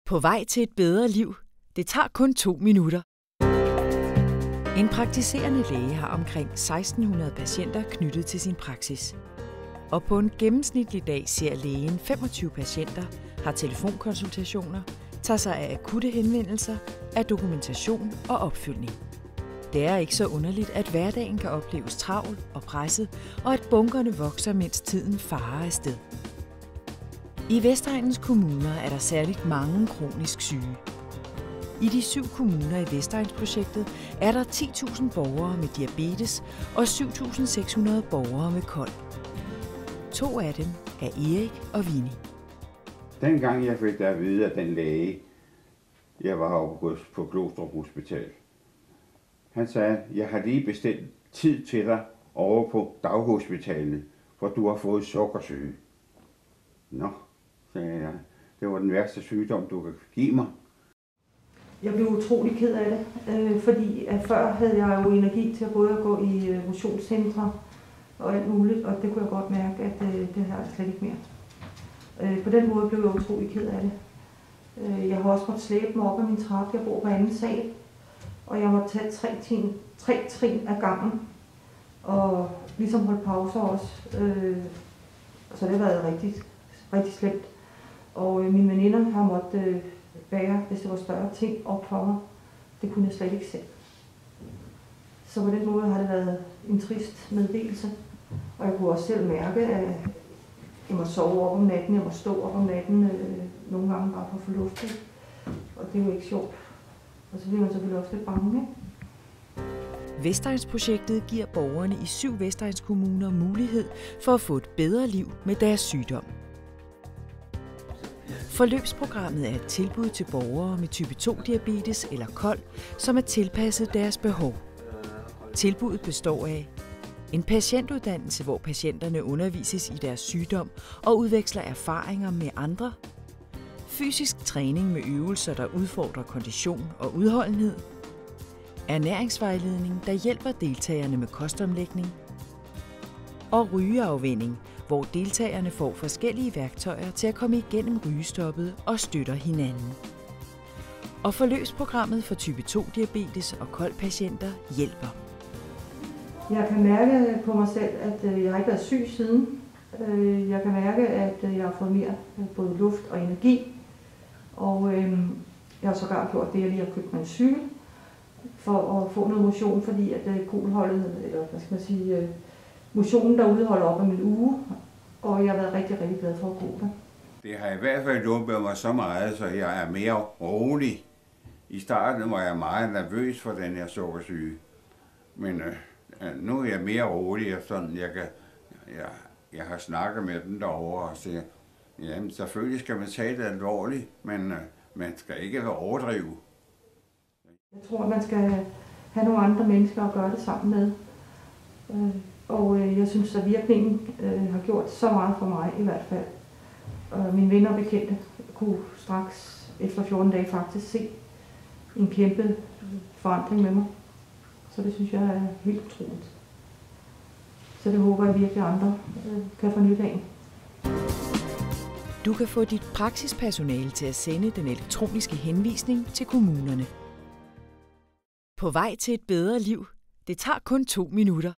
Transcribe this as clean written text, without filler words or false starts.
På vej til et bedre liv. Det tager kun 2 minutter. En praktiserende læge har omkring 1600 patienter knyttet til sin praksis. Og på en gennemsnitlig dag ser lægen 25 patienter, har telefonkonsultationer, tager sig af akutte henvendelser, af dokumentation og opfølgning. Det er ikke så underligt, at hverdagen kan opleves travl og presset, og at bunkerne vokser, mens tiden farer afsted. I Vestegnens kommuner er der særligt mange kronisk syge. I de 7 kommuner i Vestegnsprojektet er der 10.000 borgere med diabetes og 7.600 borgere med KOL. 2 af dem er Erik og Vinnie. Dengang jeg fik at vide af den læge, jeg var oppe på Glostrup Hospital, han sagde, jeg har lige bestilt tid til dig over på daghospitalet, for du har fået sukkersyge. Nå, sagde jeg, det var den værste sygdom, du kan give mig. Jeg blev utrolig ked af det, fordi at før havde jeg jo energi til at både at gå i motionscentre og alt muligt, og det kunne jeg godt mærke, at det har jeg slet ikke mere. På den måde blev jeg utrolig ked af det. Jeg har også måttet slæbe mig op ad min trappe. Jeg bor på anden sal, og jeg måtte tage 3 trin ad gangen, og ligesom holde pauser også. Så det har været rigtig, rigtig slemt. Og mine veninder har måttet bære, hvis det var større ting, op for mig. Det kunne jeg slet ikke selv. Så på den måde har det været en trist meddelelse. Og jeg kunne også selv mærke, at jeg må sove op om natten, jeg må stå op om natten, nogle gange bare for at få luft. Og det er jo ikke sjovt. Og så bliver man selvfølgelig også lidt bange, ikke? Vestegnsprojektet giver borgerne i 7 Vestegnskommuner mulighed for at få et bedre liv med deres sygdom. Forløbsprogrammet er et tilbud til borgere med type 2-diabetes eller KOL, som er tilpasset deres behov. Tilbuddet består af en patientuddannelse, hvor patienterne undervises i deres sygdom og udveksler erfaringer med andre, fysisk træning med øvelser, der udfordrer kondition og udholdenhed, ernæringsvejledning, der hjælper deltagerne med kostomlægning, og rygeafvænning, hvor deltagerne får forskellige værktøjer til at komme igennem rygestoppet og støtter hinanden. Og forløbsprogrammet for type 2-diabetes og KOL-patienter hjælper. Jeg kan mærke på mig selv, at jeg har ikke været syg siden. Jeg kan mærke, at jeg har fået mere både luft og energi. Og jeg har sågar gjort det, at jeg lige har købt mig en cykel for at få noget motion, fordi at polholdet, eller hvad skal man sige, motionen derude holder op om en uge, og jeg har været rigtig, rigtig glad for at gå der. Det har i hvert fald hjulpet mig så meget, så jeg er mere rolig. I starten var jeg meget nervøs for den her sukkersyge, men nu er jeg mere rolig, og sådan jeg har snakket med dem derovre og siger, jamen selvfølgelig skal man tage det alvorligt, men man skal ikke overdrive. Jeg tror, at man skal have nogle andre mennesker at gøre det sammen med. Og jeg synes, at virkningen har gjort så meget for mig i hvert fald. Mine venner og bekendte kunne straks efter 14 dage faktisk se en kæmpe forandring med mig. Så det synes jeg er helt utroligt. Så det håber jeg virkelig, at andre kan få nyt af. Du kan få dit praksispersonale til at sende den elektroniske henvisning til kommunerne. På vej til et bedre liv. Det tager kun 2 minutter.